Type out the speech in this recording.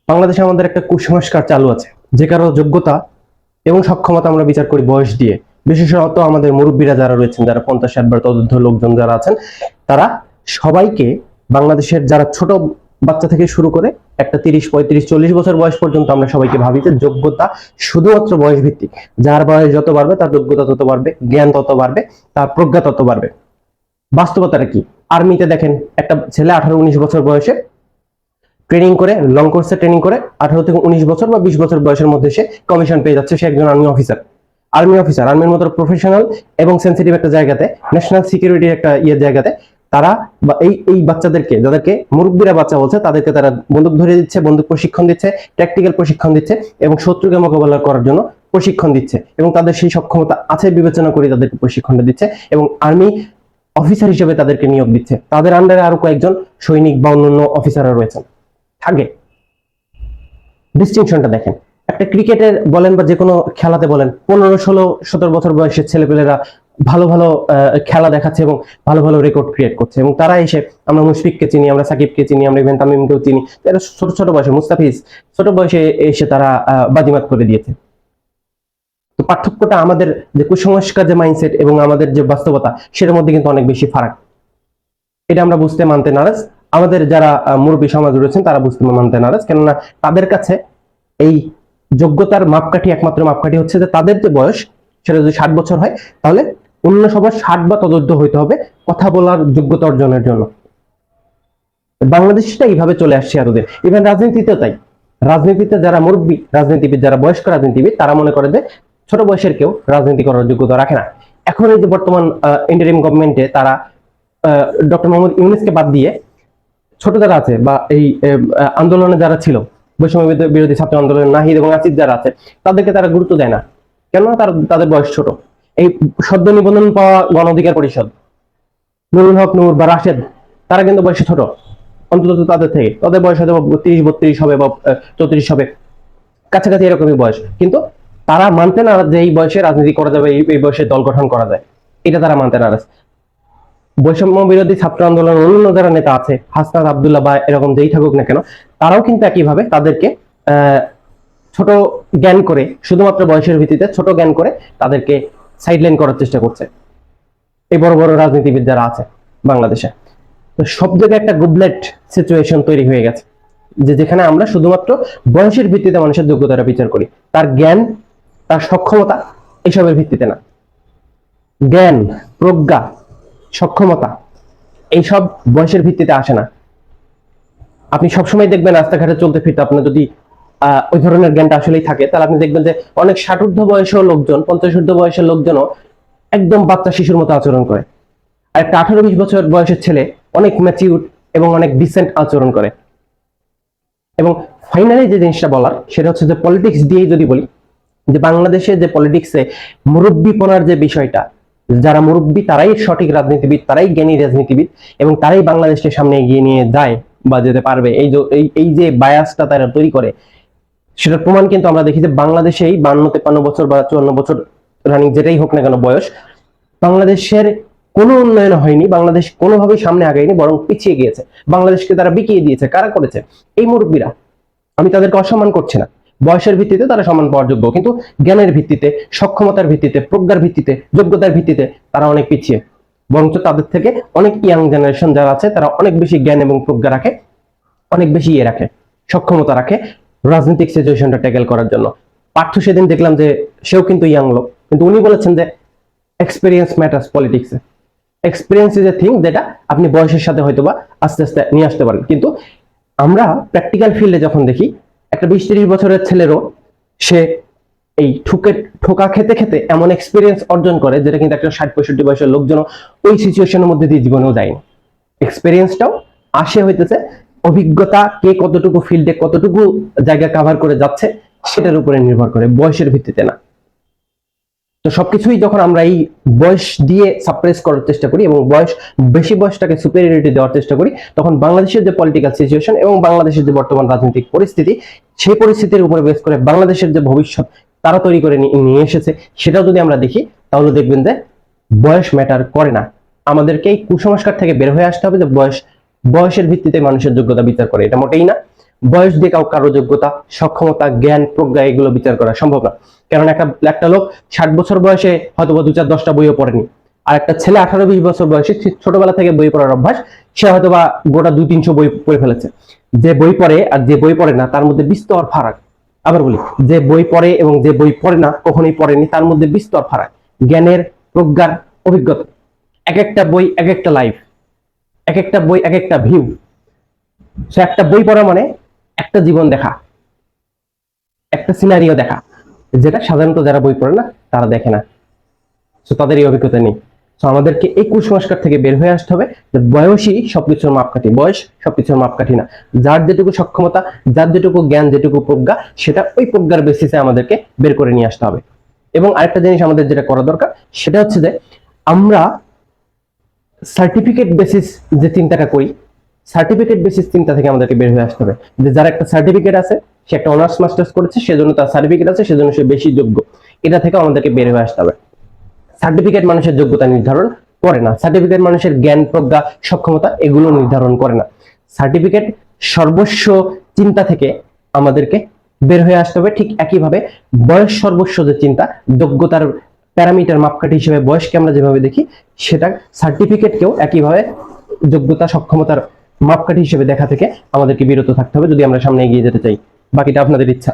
বাংলাদেশে আমাদের একটা কুসংস্কার চালু আছে যে কারো যোগ্যতা এবং সক্ষমতা আমরা বিচার করি বয়স দিয়ে। বিশেষত আমাদের মুরব্বীরা যারা রয়েছেন, যারা 50-60 বার তদুর্ধ্ব লোকজন যারা আছেন, তারা সবাইকে বাংলাদেশের যারা ছোট বাচ্চা থেকে শুরু করে একটা 30, 35, 40 বছর বয়স পর্যন্ত আমরা সবাইকে ভাবি যে যোগ্যতা শুধুমাত্র বয়স ভিত্তিক। যার বয়স যত বাড়বে তার যোগ্যতা তত বাড়বে, জ্ঞান তত বাড়বে, তার প্রজ্ঞা তত বাড়বে। বাস্তবতাটা কি? আর্মিতে দেখেন একটা ছেলে 18-19 বছর বয়সে ট্রেনিং করে, লং কোর্সে ট্রেনিং করে 18 থেকে 19 বছর বা 20 বছর বয়সের মধ্যে সে কমিশন পেয়ে যাচ্ছে, সে একজন আর্মি অফিসার। আর্মির মতো প্রফেশনাল এবং সেন্সিটিভ একটা জায়গাতে, ন্যাশনাল সিকিউরিটির একটা জায়গাতে তারা বা এই বাচ্চাদেরকে, যাদেরকে মুরব্বীরা বাচ্চা বলছে, তাদেরকে তারা বন্দুক ধরে দিচ্ছে, বন্দুক প্রশিক্ষণ দিচ্ছে, ট্যাকটিক্যাল প্রশিক্ষণ দিচ্ছে এবং শত্রুকে মোকাবেলা করার জন্য প্রশিক্ষণ দিচ্ছে এবং তাদের সেই সক্ষমতা আছে বিবেচনা করে তাদেরকে প্রশিক্ষণটা দিচ্ছে এবং আর্মি অফিসার হিসেবে তাদেরকে নিয়োগ দিচ্ছে। তাদের আন্ডারে আরো কয়েকজন সৈনিক বা অন্যান্য অফিসাররা রয়েছেন থাকে। ডিস্টিংশনটা দেখেন, একটা ক্রিকেটের বলেন বা যে কোনো খেলাতে বলেন, 15, 16, 17 বছর বয়সের ছেলেপেলেরা ভালো ভালো খেলা দেখাচ্ছে এবং ভালো ভালো রেকর্ড ক্রিয়েট করছে এবং তারা এসে, আমরা মুশফিককে চিনি, আমরা সাকিবকে চিনি, আমরা ইভেন তামিমকেও চিনি, এরা ছোট ছোট বয়সে, মুস্তাফিজ ছোট বয়সে এসে তারা বাজিমাত করে দিয়েছে। তো পার্থক্যটা আমাদের যে কুসংস্কার যে মাইন্ডসেট এবং আমাদের যে বাস্তবতা, সেটার মধ্যে কিন্তু অনেক বেশি ফারাক। এটা আমরা বুঝতে মানতে নারাজ। আমাদের যারা মুরব্বী সমাজ রয়েছেন তারা বুঝতে মানতে নারাজ, কেননা তাদের কাছে এই যোগ্যতার মাপকাঠি, একমাত্র মাপকাঠি হচ্ছে যে তাদের যে বয়স সেটা যদি 60 বছর হয়, তাহলে অন্য সবার 60 বা তদুর্ধ্ব হইতে হবে কথা বলার যোগ্যতা অর্জনের জন্য। বাংলাদেশটা এইভাবে চলে আসছে এতদিন। ইভেন রাজনীতিতেও তাই। রাজনীতিতে যারা মুরব্বী রাজনীতিবিদ, যারা বয়স্ক রাজনীতিবিদ, তারা মনে করে যে ছোট বয়সের কেউ রাজনীতি করার যোগ্যতা রাখে না। এখন এই যে বর্তমান ইন্টারিম গভর্নমেন্টে তারা ডক্টর মোহাম্মদ ইউনূসকে বাদ দিয়ে ছোট যারা আছে বা এই আন্দোলনে যারা ছিল, বৈষম্য বিরোধী ছাত্র আন্দোলনের নাহিদ এবং আসিফ যারা আছে, তাদেরকে তারা গুরুত্ব দেয় না। কেননা তাদের বয়স ছোট। এই সদ্য নিবন্ধন পাওয়া গণ অধিকার পরিষদ, নুরুল হক নূর বা রাশেদ, তারা কিন্তু বয়সে ছোট, অন্তত তাদের থেকে। তাদের বয়স হয়তো 30, 32 হবে বা 34 হবে, কাছাকাছি এরকমই বয়স, কিন্তু তারা মানতে না যে এই বয়সে রাজনীতি করা যাবে, এই বয়সে দল গঠন করা যায়, এটা তারা মানতে নারাজ। বৈষম্য বিরোধী ছাত্র আন্দোলন অন্যান্য যারা নেতা আছে, হাসনাত আব্দুল্লাহ বা এরকম যেই থাকুক না কেন, তারাও কিন্তু একইভাবে তাদেরকে ছোট জ্ঞান করে, শুধুমাত্র বয়সের ভিত্তিতে ছোট জ্ঞান করে তাদেরকে সাইডলাইন করার চেষ্টা করছে এই বড় বড় রাজনীতিবিদ যারা আছে বাংলাদেশে। তো সব জায়গায় একটা গুবলেট সিচুয়েশন তৈরি হয়ে গেছে, যে যেখানে আমরা শুধুমাত্র বয়সের ভিত্তিতে মানুষের যোগ্যতাটা বিচার করি, তার জ্ঞান, তার সক্ষমতা এসবের ভিত্তিতে না। জ্ঞান, প্রজ্ঞা, সক্ষমতা এইসব বয়সের ভিত্তিতে আসে না। আপনি সবসময় দেখবেন রাস্তাঘাটে চলতে ফিরতে আপনার যদি ওই ধরনের জ্ঞানটা আসলেই থাকে, তাহলে আপনি দেখবেন যে অনেক 60 বয়সের লোকজন, 50 বয়সের লোকজনও একদম বাচ্চা শিশুর মতো আচরণ করে, আর একটা 18-20 বছর বয়সের ছেলে অনেক ম্যাচিউর এবং অনেক ডিসেন্ট আচরণ করে। এবং ফাইনালি যে জিনিসটা বলার, সেটা হচ্ছে যে পলিটিক্স দিয়েই যদি বলি, যে বাংলাদেশে যে পলিটিক্সে মুরব্বীপনার যে বিষয়টা, যারা মুরব্বী তারাই সঠিক রাজনীতিবিদ, তারাই জ্ঞানী রাজনীতিবিদ এবং তারাই বাংলাদেশকে সামনে এগিয়ে নিয়ে যায় বা যেতে পারবে, এই যে বায়াসটা তারা তৈরি করে, সেটার প্রমাণ কিন্তু আমরা দেখি যে বাংলাদেশেই 52-53 বছর বা 54 বছর রানিং যেটাই হোক না কেন বয়স, বাংলাদেশের কোনো উন্নয়ন হয়নি, বাংলাদেশ কোনোভাবেই সামনে আগায়নি, বরং পিছিয়ে গিয়েছে। বাংলাদেশকে তারা বিকিয়ে দিয়েছে। কারা করেছে? এই মুরব্বীরা। আমি তাদেরকে অসম্মান করছি না, বয়সের ভিত্তিতে তারা সম্মান পাওয়ার যোগ্য, কিন্তু জ্ঞানের ভিত্তিতে, সক্ষমতার ভিত্তিতে, প্রজ্ঞার ভিত্তিতে, যোগ্যতার ভিত্তিতে তারা অনেক পিছিয়ে। বরঞ্চ তাদের থেকে অনেক ইয়াং জেনারেশন যারা আছে, তারা অনেক বেশি জ্ঞান এবং প্রজ্ঞা রাখে, অনেক বেশি রাখে, সক্ষমতা রাখে রাজনৈতিক সিচুয়েশনটা ট্যাকেল করার জন্য। পার্থ সেদিন দেখলাম যে সেও কিন্তু ইয়াং লোক, কিন্তু উনি বলেছেন যে এক্সপিরিয়েন্স ম্যাটার্স পলিটিক্সে। এক্সপিরিয়েন্স ইজ এ থিং যেটা আপনি বয়সের সাথে হয়তো বা আস্তে আস্তে নিয়ে আসতে পারেন, কিন্তু আমরা প্র্যাকটিক্যাল ফিল্ডে যখন দেখি, একটা 20-30 বছরের ছেলেরও সে এই ঠোকা খেতে খেতে এমন এক্সপিরিয়েন্স অর্জন করে, যেটা কিন্তু একটা 60-65 বয়সের লোকজন ওই সিচুয়েশনের মধ্যে দিয়ে জীবনেও যায়নি। এক্সপিরিয়েন্সটাও আসে হইতেছে অভিজ্ঞতা, কে কতটুকু ফিল্ডে কতটুকু জায়গা কভার করে যাচ্ছে সেটার উপরে নির্ভর করে, বয়সের ভিত্তিতে না। তো সবকিছুই যখন আমরা এই বয়স দিয়ে সাপ্রেস করার চেষ্টা করি এবং বেশি বয়সটাকে সুপেরিয়রিটি দেওয়ার চেষ্টা করি, তখন বাংলাদেশের যে পলিটিক্যাল সিচুয়েশন এবং বাংলাদেশের যে বর্তমান রাজনৈতিক পরিস্থিতি, সেই পরিস্থিতির উপরে বেস করে বাংলাদেশের যে ভবিষ্যৎ তারা তৈরি করে নিয়ে এসেছে, সেটাও যদি আমরা দেখি, তাহলে দেখবেন যে বয়স ম্যাটার করে না। আমাদেরকে এই কুসংস্কার থেকে বের হয়ে আসতে হবে যে বয়সের ভিত্তিতে মানুষের যোগ্যতা বিচার করে, এটা মোটেই না। বয়স দিয়ে কারো যোগ্যতা, সক্ষমতা, জ্ঞান, প্রজ্ঞা এগুলো বিচার করা সম্ভব না। কারণ একটা লোক 60 বছর বয়সে হয়তো 2-4-10টা বইও পড়েনি, আর একটা ছেলে 18-20 বছর বয়সে ছোটবেলা থেকে বই পড়ার অভ্যাস, সে হয়তো বা গোটা 200-300 বই পড়ে ফেলেছে। যে বই পড়ে আর যে বই পড়ে না তার মধ্যে বিস্তর ফারাক। আবার বলি, যে বই পড়ে এবং যে বই পড়ে না, কখনোই পড়েনি, তার মধ্যে বিস্তর ফারাক। জ্ঞানের, প্রজ্ঞার, অভিজ্ঞতা, এক একটা বই এক একটা লাইফ, এক একটা বই এক একটা ভিউ। সে একটা বই পড়া মানে একটা জীবন দেখা, একটা সিনারিও দেখা, যেটা সাধারণত যারা বই পড়ে না তারা দেখে না। তো তাদের এই অভিজ্ঞতা নেই। তো আমাদেরকে এই কুসংস্কার থেকে বের হয়ে আসতে হবে যে বয়সই সবকিছুর মাপকাঠি, বয়স সবকিছুর মাপকাঠি না। যার যেটুকু সক্ষমতা, যার যেটুকু জ্ঞান, যেটুকু প্রজ্ঞা, সেটা ওই প্রজ্ঞার বেসিসে আমাদেরকে বের করে নিয়ে আসতে হবে। এবং আরেকটা জিনিস আমাদের যেটা করা দরকার, সেটা হচ্ছে যে আমরা সার্টিফিকেট বেসিস যে চিন্তাটা করি, সার্টিফিকেট বেসিস চিন্তা থেকে আমাদেরকে বের হয়ে আসতে হবে। যে যার একটা সার্টিফিকেট আছে, সে একটা অনার্স মাস্টার্স করেছে, সেজন্য তার সার্টিফিকেট আছে, সেজন্য সে বেশি যোগ্য, এটা থেকে আমাদেরকে বের হয়ে আসতে হবে। সার্টিফিকেট মানুষের যোগ্যতা নির্ধারণ করে না, সার্টিফিকেট মানুষের জ্ঞান, প্রজ্ঞা, সক্ষমতা এগুলো নির্ধারণ করে না। সার্টিফিকেট সর্বস্ব চিন্তা থেকে আমাদেরকে বের হয়ে আসতে হবে। ঠিক একইভাবে বয়স সর্বস্ব যে চিন্তা, যোগ্যতার প্যারামিটার মাপকাঠি হিসেবে বয়সকে আমরা যেভাবে দেখি, সেটা সার্টিফিকেটকেও একইভাবে যোগ্যতা, সক্ষমতার মাপকাঠি হিসেবে দেখা থেকে আমাদেরকে বিরত থাকতে হবে যদি আমরা সামনে এগিয়ে যেতে চাই। বাকিটা আপনাদের ইচ্ছা।